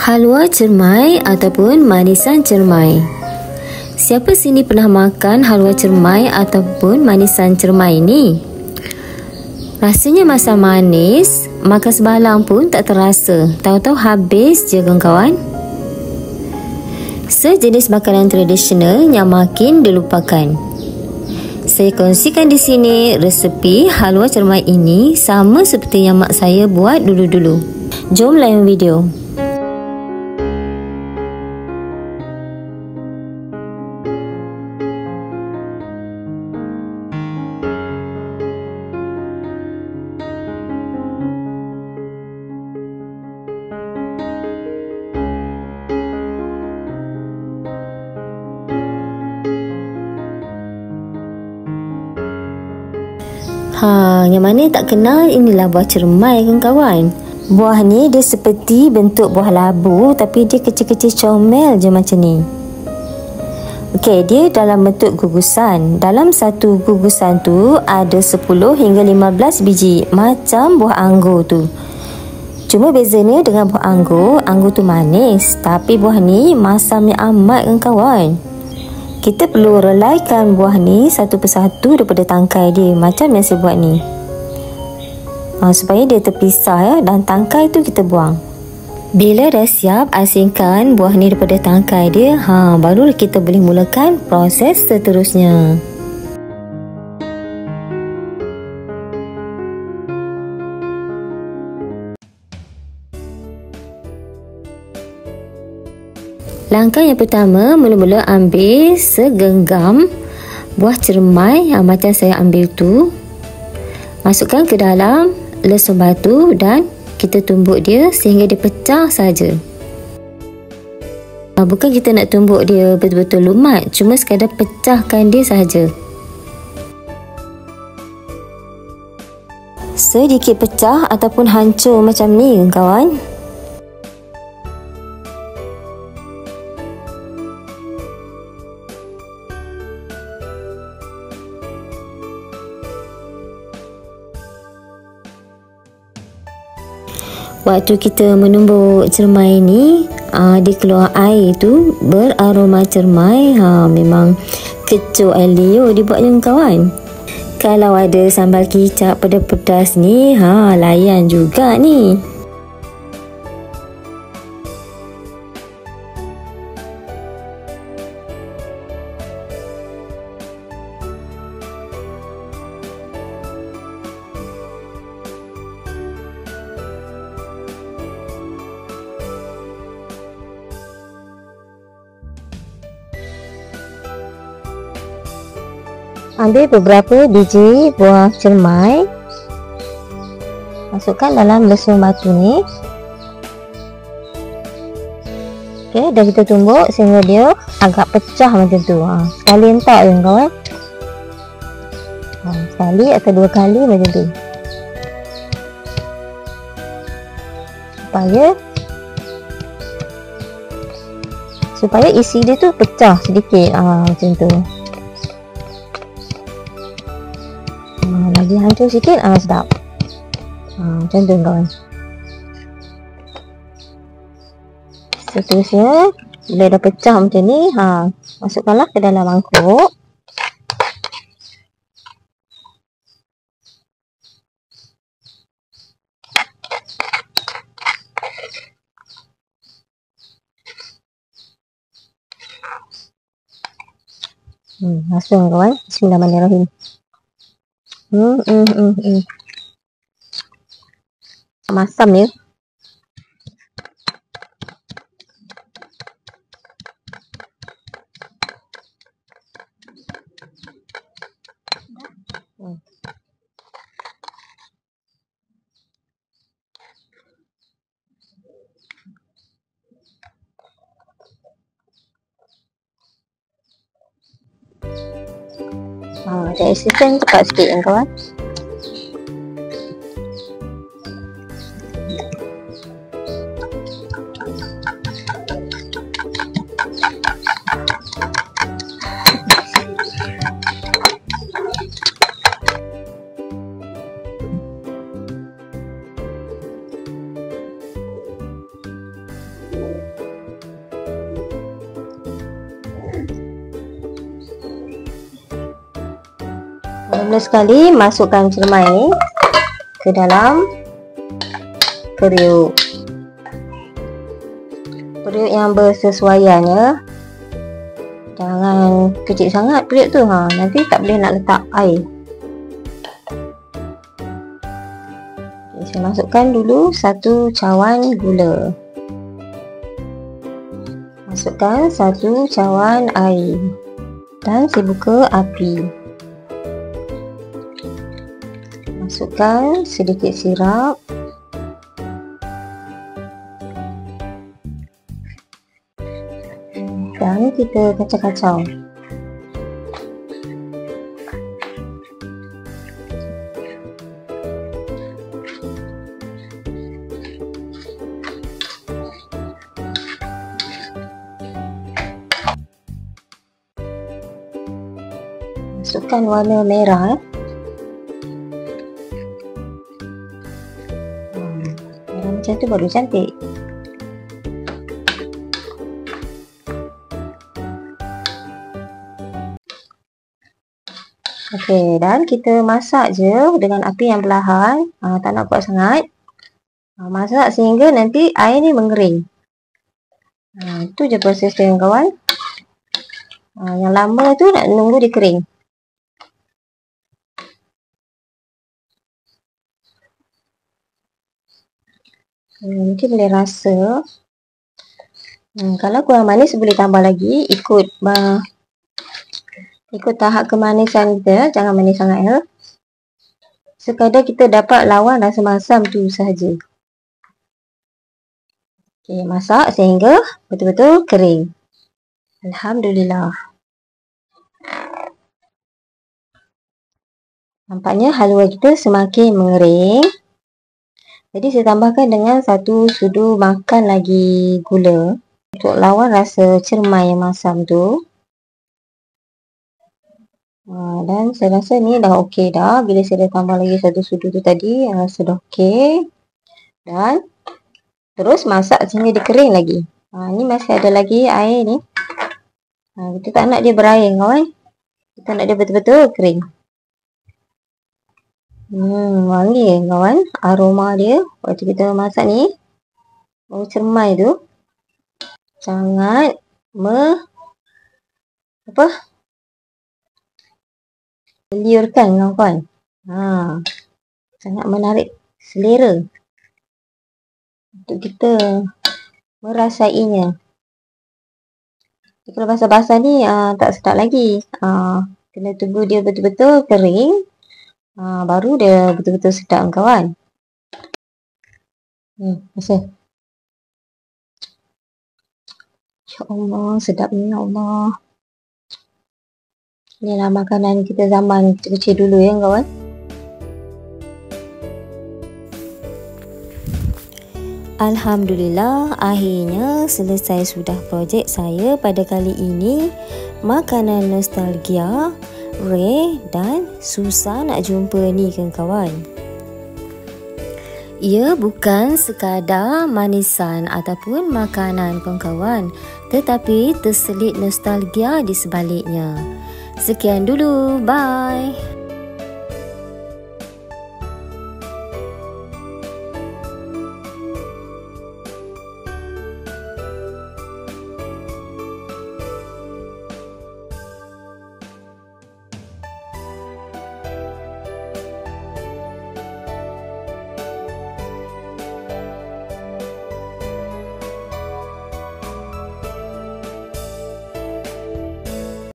Halwa cermai ataupun manisan cermai. Siapa sini pernah makan halwa cermai ataupun manisan cermai ni? Rasanya masam manis, makan sebalang pun tak terasa. Tahu-tahu habis je kawan-kawan. Sejenis makanan tradisional yang makin dilupakan. Saya kongsikan di sini resepi halwa cermai ini sama seperti yang mak saya buat dulu-dulu. Jom layan video. Yang mana tak kenal, inilah buah cermai kawan-kawan. Buah ni dia seperti bentuk buah labu tapi dia kecil-kecil comel je macam ni. Okey, dia dalam bentuk gugusan. Dalam satu gugusan tu ada 10 hingga 15 biji macam buah anggur tu. Cuma bezanya dengan buah anggur tu manis, tapi buah ni masamnya amat kawan. Kita perlu relaikan buah ni satu persatu daripada tangkai dia macam yang saya buat ni. Supaya dia terpisah ya, dan tangkai tu kita buang. Bila dah siap asingkan buah ni daripada tangkai dia, baru kita boleh mulakan proses seterusnya. Langkah yang pertama, mula-mula ambil segenggam buah cermai yang macam saya ambil tu. Masukkan ke dalam lesung batu dan kita tumbuk dia sehingga dia pecah saja. Bukan kita nak tumbuk dia betul-betul lumat, cuma sekadar pecahkan dia saja. Sedikit pecah ataupun hancur macam ni kawan. Waktu kita menumbuk cermai ni, dia keluar air tu beraroma cermai. Memang kecoh air liur dibuatnya kawan. Kalau ada sambal kicap pedas-pedas ni, layan juga ni. Ambil beberapa biji buah cermai, masukkan dalam lesung batu ni. Okey, dah kita tumbuk sehingga dia agak pecah macam tu. Sekali hentak je kawan. Sekali atau 2 kali macam tu. Supaya isi dia tu pecah sedikit. Macam tu. Lagi hancur sikit, sedap. Macam tu kawan. Seterusnya, bila dah pecah macam ni, masukkanlah ke dalam mangkuk. Langsung kawan. Bismillahirrahmanirrahim. Masam ya. Ada assistant cepat sikit kan kawan. Mula sekali masukkan cermai ni ke dalam periuk. Periuk yang bersesuaian ya. Jangan kecil sangat periuk tu, nanti tak boleh nak letak air. Okay, saya masukkan dulu 1 cawan gula. Masukkan 1 cawan air dan saya buka api. Masukkan sedikit sirap. Dan kita kacau-kacau. Masukkan warna merah. Merah macam tu baru cantik. Okey, dan kita masak je dengan api yang perlahan. Tak nak kuat sangat. Masak sehingga nanti air ni mengering. Itu je proses dia kawan. Yang lama tu nak nunggu dia kering. Mungkin boleh rasa. Kalau kurang manis boleh tambah lagi. Ikut tahap kemanisan kita, jangan manis sangat ya. Sekadar kita dapat lawan rasa masam tu sahaja. Okey, masak sehingga betul-betul kering. Alhamdulillah. Nampaknya halwa kita semakin mengering. Jadi saya tambahkan dengan 1 sudu makan lagi gula untuk lawan rasa cermai yang masam tu. Dan saya rasa ni dah okey dah. Bila saya dah tambah lagi 1 sudu tu tadi, rasa dah okey. Dan terus masak sehingga dia kering lagi. Ni masih ada lagi air ni. Kita tak nak dia berair kawan. Kita nak dia betul-betul kering. Wangi kawan. Aroma dia waktu kita masak ni. Bau cermai tu sangat meliurkan kawan. Sangat menarik selera untuk kita merasainya. Kalau basah-basah ni tak sedap lagi. Kena tunggu dia betul-betul kering. Baru dia betul-betul sedap kawan. Rasa. Ya Allah, sedapnya ya Allah. Inilah makanan kita zaman kecil-kecil dulu ya kawan. Alhamdulillah, akhirnya selesai sudah projek saya pada kali ini. Makanan nostalgia, Ray dan susah nak jumpa ni kan kawan. Ia bukan sekadar manisan ataupun makanan kawan-kawan, tetapi terselit nostalgia di sebaliknya. Sekian dulu, bye.